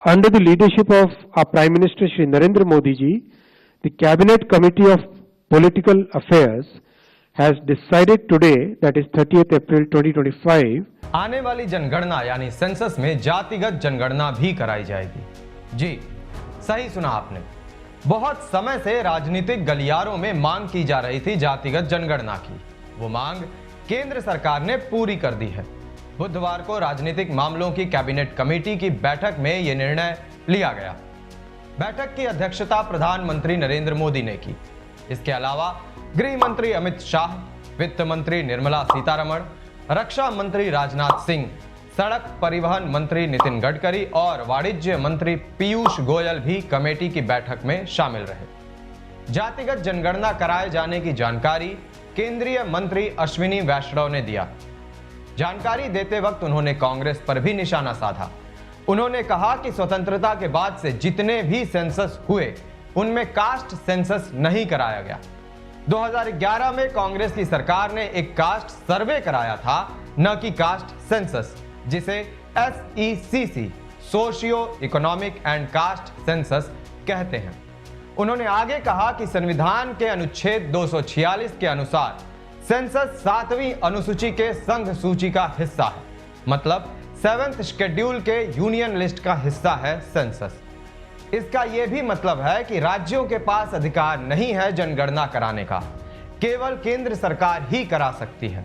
Under the leadership of our Prime Minister Shri Narendra Modi ji, the Cabinet Committee of Political Affairs has decided today, that is 30th April 2025, आने वाली जनगणना यानी census में जातिगत जनगणना भी कराई जाएगी। जी सही सुना आपने। बहुत समय से राजनीतिक गलियारों में मांग की जा रही थी जातिगत जनगणना की। वो मांग केंद्र सरकार ने पूरी कर दी है। बुधवार को राजनीतिक मामलों की कैबिनेट कमेटी की बैठक में यह निर्णय लिया गया। बैठक की अध्यक्षता प्रधानमंत्री नरेंद्र मोदी ने की। इसके अलावा गृह मंत्री अमित शाह, वित्त मंत्री निर्मला सीतारमण, रक्षा मंत्री राजनाथ सिंह, सड़क परिवहन मंत्री नितिन गडकरी और वाणिज्य मंत्री पीयूष गोयल भी कमेटी की बैठक में शामिल रहे। जातिगत जनगणना कराए जाने की जानकारी केंद्रीय मंत्री अश्विनी वैष्णव ने दिया। जानकारी देते वक्त उन्होंने कांग्रेस पर भी निशाना साधा। उन्होंने कहा कि स्वतंत्रता के बाद से जितने भी सेंसस हुए उनमें कास्ट सेंसस नहीं कराया गया। 2011 में कांग्रेस की सरकार ने एक कास्ट सर्वे कराया था, न कि कास्ट सेंसस, जिसे SECC socio economic and caste census कहते हैं। उन्होंने आगे कहा कि संविधान के अनुच्छेद 246 के अनुसार सेंसस 7वीं अनुसूची के संघ सूची का हिस्सा है, मतलब 7th शेड्यूल के यूनियन लिस्ट का हिस्सा है सेंसस। इसका यह भी मतलब है कि राज्यों के पास अधिकार नहीं है जनगणना कराने का, केवल केंद्र सरकार ही करा सकती है।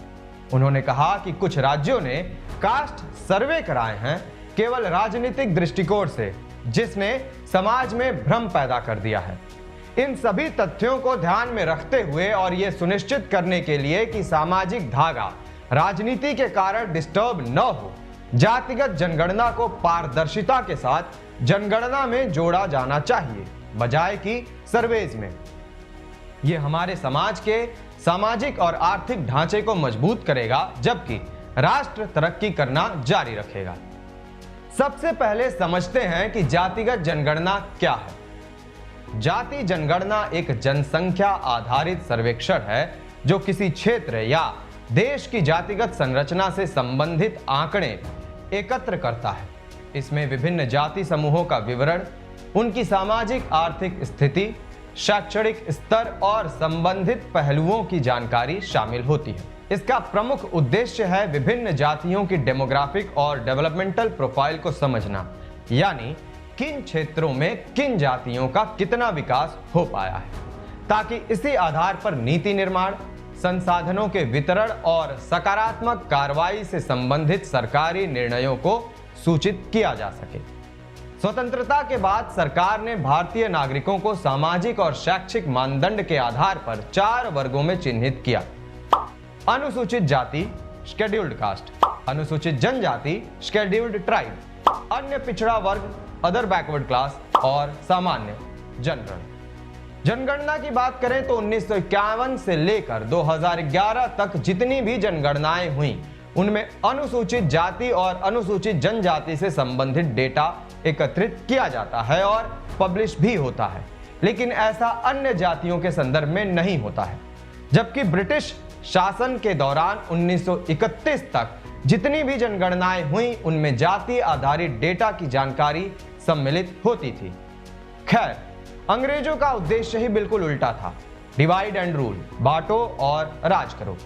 उन्होंने कहा कि कुछ राज्यों ने कास्ट सर्वे कराए हैं केवल राजनीतिक दृष्टिकोण से, जिसने समाज में भ्रम पैदा कर दिया है। इन सभी तथ्यों को ध्यान में रखते हुए और यह सुनिश्चित करने के लिए कि सामाजिक धागा राजनीति के कारण डिस्टर्ब न हो, जातिगत जनगणना को पारदर्शिता के साथ जनगणना में जोड़ा जाना चाहिए, बजाय कि सर्वेज में। यह हमारे समाज के सामाजिक और आर्थिक ढांचे को मजबूत करेगा, जबकि राष्ट्र तरक्की करना जारी रखेगा। सबसे पहले समझते हैं कि जातिगत जनगणना क्या है। जाति जनगणना एक जनसंख्या आधारित सर्वेक्षण है जो किसी क्षेत्र या देश की जातिगत संरचना से संबंधित आंकड़े एकत्र करता है। इसमें विभिन्न जाति समूहों का विवरण, उनकी सामाजिक आर्थिक स्थिति, शैक्षणिक स्तर और संबंधित पहलुओं की जानकारी शामिल होती है। इसका प्रमुख उद्देश्य है विभिन्न जातियों की डेमोग्राफिक और डेवलपमेंटल प्रोफाइल को समझना, यानी किन क्षेत्रों में किन जातियों का कितना विकास हो पाया है, ताकि इसी आधार पर नीति निर्माण, संसाधनों के वितरण और सकारात्मक कार्रवाई से संबंधित सरकारी निर्णयों को सूचित किया जा सके। स्वतंत्रता के बाद सरकार ने भारतीय नागरिकों को सामाजिक और शैक्षिक मानदंड के आधार पर 4 वर्गों में चिन्हित किया। अनुसूचित जाति शेड्यूल्ड कास्ट, अनुसूचित जनजाति शेड्यूल्ड ट्राइब, अन्य पिछड़ा वर्ग अदर बैकवर्ड क्लास और सामान्य जनरल। जनगणना की बात करें तो 1951 से लेकर 2011 तक जितनी भी जनगणनाएं हुई उनमें अनुसूचित जाति और अनुसूचित जनजाति से संबंधित डेटा एकत्रित किया जाता है और पब्लिश भी होता है, लेकिन ऐसा अन्य जातियों के संदर्भ में नहीं होता है। जबकि ब्रिटिश शासन के दौरान 1931 तक जितनी भी जनगणनाएं हुई उनमें जाति आधारित डेटा की जानकारी सम्मिलित होती थी। खैर, अंग्रेजों का उद्देश्य ही बिल्कुल उल्टा था, डिवाइड एंड रूल, बांटो और राज करो।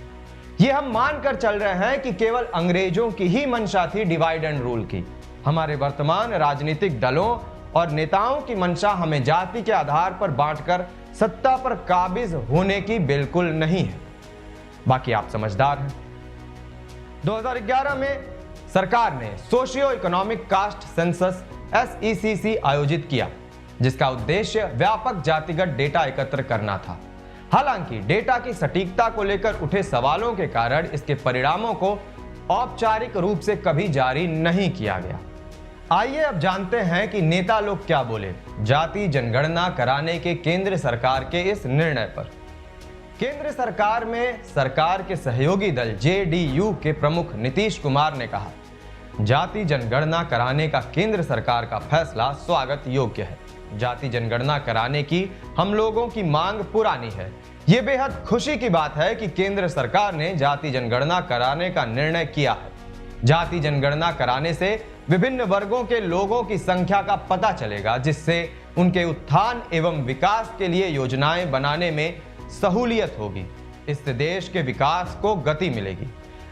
ये हम मानकर चल रहे हैं कि केवल अंग्रेजों की ही मंशा थी डिवाइड एंड रूल की। हमारे वर्तमान राजनीतिक दलों और नेताओं की मंशा हमें जाति के आधार पर बांटकर सत्ता पर काबिज होने की बिल्कुल नहीं है। बाकी आप समझदार हैं। 2011 में सरकार ने socio economic caste census SECC आयोजित किया, जिसका उद्देश्य व्यापक जातिगत डेटा एकत्र करना था। हालांकि डेटा की सटीकता को लेकर उठे सवालों के कारण इसके परिणामों को औपचारिक रूप से कभी जारी नहीं किया गया। आइए अब जानते हैं कि नेता लोग क्या बोले जाति जनगणना कराने के केंद्र सरकार के इस निर्णय पर। केंद्र सरकार में सरकार के सहयोगी दल JDU के प्रमुख नीतीश कुमार ने कहा, जाति जनगणना कराने का केंद्र सरकार का फैसला स्वागत योग्य है। जाति जनगणना कराने की हम लोगों की मांग पुरानी है। ये बेहद खुशी की बात है कि केंद्र सरकार ने जाति जनगणना कराने का निर्णय किया है। जाति जनगणना कराने से विभिन्न वर्गों के लोगों की संख्या का पता चलेगा, जिससे उनके उत्थान एवं विकास के लिए योजनाएं बनाने में सहूलियत होगी। इससे देश के विकास को गति मिलेगी।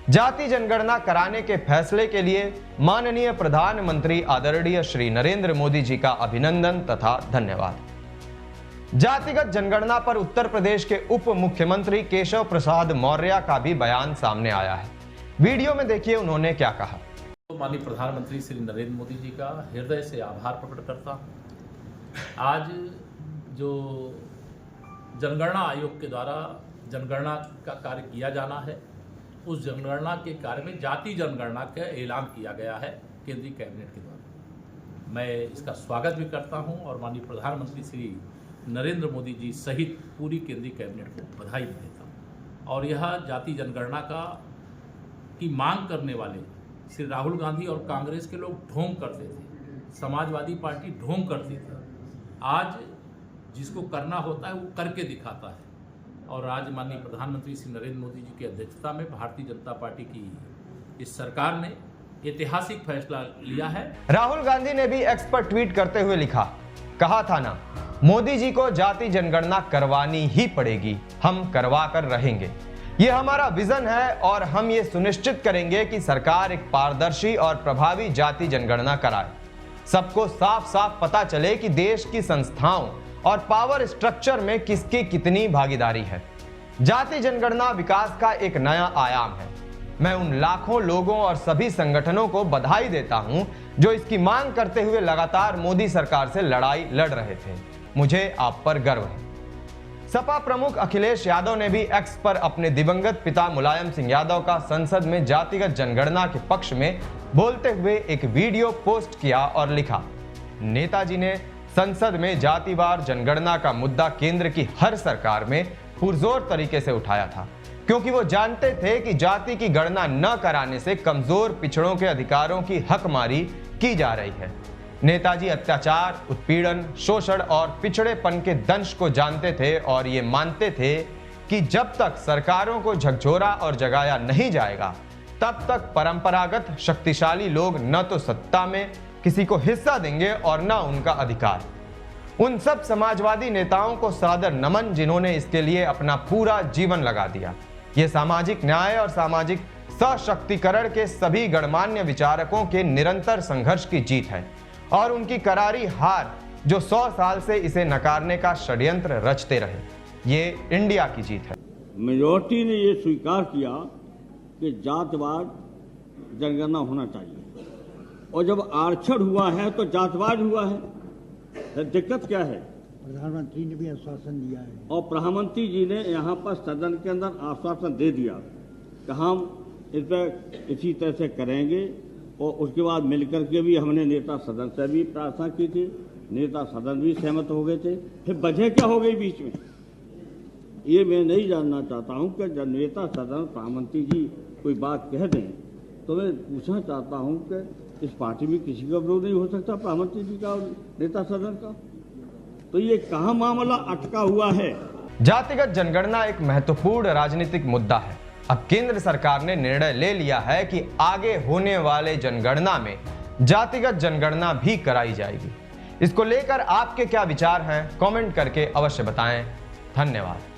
जाति जनगणना कराने के फैसले के लिए माननीय प्रधानमंत्री आदरणीय श्री नरेंद्र मोदी जी का अभिनंदन तथा धन्यवाद। जातिगत जनगणना पर उत्तर प्रदेश के उप मुख्यमंत्री केशव प्रसाद मौर्य का भी बयान सामने आया है। वीडियो में देखिए उन्होंने क्या कहा। माननीय प्रधानमंत्री श्री नरेंद्र मोदी जी का हृदय से आभार प्रकट करता हूँ। आज जो जनगणना आयोग के द्वारा जनगणना का कार्य किया जाना है, उस जनगणना के कार्य में जाति जनगणना का ऐलान किया गया है केंद्रीय कैबिनेट के द्वारा। मैं इसका स्वागत भी करता हूं और माननीय प्रधानमंत्री श्री नरेंद्र मोदी जी सहित पूरी केंद्रीय कैबिनेट को बधाई भी देता हूं। और यह जाति जनगणना की मांग करने वाले श्री राहुल गांधी और कांग्रेस के लोग ढोंग करते थे, समाजवादी पार्टी ढोंग करती थी। आज जिसको करना होता है वो करके दिखाता है। और आज माननीय प्रधानमंत्री श्री नरेंद्र मोदी जी की अध्यक्षता में भारतीय जनता पार्टी की इस सरकार ने ऐतिहासिक फैसला लिया है। राहुल गांधी ने भी एक्स पर ट्वीट करते हुए लिखा, कहा था ना, मोदी जी को जाति जनगणना करवानी ही पड़ेगी, हम करवा कर रहेंगे। ये हमारा विजन है और हम ये सुनिश्चित करेंगे कि सरकार एक पारदर्शी और प्रभावी जाति जनगणना कराए। सबको साफ साफ पता चले कि देश की संस्थाओं और पावर स्ट्रक्चर में किसकी कितनी भागीदारी है। जाति जनगणना विकास का एक नया आयाम है। मैं उन लाखों लोगों और सभी संगठनों को बधाई देता हूं जो इसकी मांग करते हुए लगातार मोदी सरकार से लड़ाई लड़ रहे थे। मुझे आप पर गर्व है। सपा प्रमुख अखिलेश यादव ने भी एक्स पर अपने दिवंगत पिता मुलायम सिंह यादव का संसद में जातिगत जनगणना के पक्ष में बोलते हुए एक वीडियो पोस्ट किया और लिखा, नेताजी ने संसद में जातिवार जनगणना का मुद्दा केंद्र की हर सरकार में पुरजोर तरीके से उठाया था, क्योंकि वो जानते थे कि जाति की गणना न कराने से कमजोर पिछड़ों के अधिकारों की हकमारी की जा रही है। नेताजी अत्याचार, उत्पीड़न, शोषण और पिछड़ेपन के दंश को जानते थे और ये मानते थे कि जब तक सरकारों को झकझोरा और जगाया नहीं जाएगा, तब तक परंपरागत शक्तिशाली लोग न तो सत्ता में किसी को हिस्सा देंगे और न उनका अधिकार। उन सब समाजवादी नेताओं को सादर नमन जिन्होंने इसके लिए अपना पूरा जीवन लगा दिया। ये सामाजिक न्याय और सामाजिक सशक्तिकरण के सभी गणमान्य विचारकों के निरंतर संघर्ष की जीत है और उनकी करारी हार जो 100 साल से इसे नकारने का षड्यंत्र रचते रहे। ये इंडिया की जीत है। मेजॉरिटी ने ये स्वीकार किया कि जातवार जनगणना होना चाहिए, और जब आरक्षण हुआ है तो जातवार हुआ है। तो दिक्कत क्या है? प्रधानमंत्री ने भी आश्वासन दिया है और प्रधानमंत्री जी ने यहाँ पर सदन के अंदर आश्वासन दे दिया कि हम इस पर इसी तरह से करेंगे। और उसके बाद मिलकर के भी हमने नेता सदन से भी प्रार्थना की थी, नेता सदन भी सहमत हो गए थे। फिर वजह क्या हो गई बीच में, ये मैं नहीं जानना चाहता हूँ कि जब नेता सदन प्रधानमंत्री जी कोई बात कह दें तो मैं पूछना चाहता हूँ कि इस पार्टी में किसी का विरोध नहीं हो सकता प्रधानमंत्री जी का और नेता सदन का? तो ये कहाँ मामला अटका हुआ है? जातिगत जनगणना एक महत्वपूर्ण राजनीतिक मुद्दा है। अब केंद्र सरकार ने निर्णय ले लिया है कि आगे होने वाले जनगणना में जातिगत जनगणना भी कराई जाएगी। इसको लेकर आपके क्या विचार हैं, कमेंट करके अवश्य बताएं। धन्यवाद।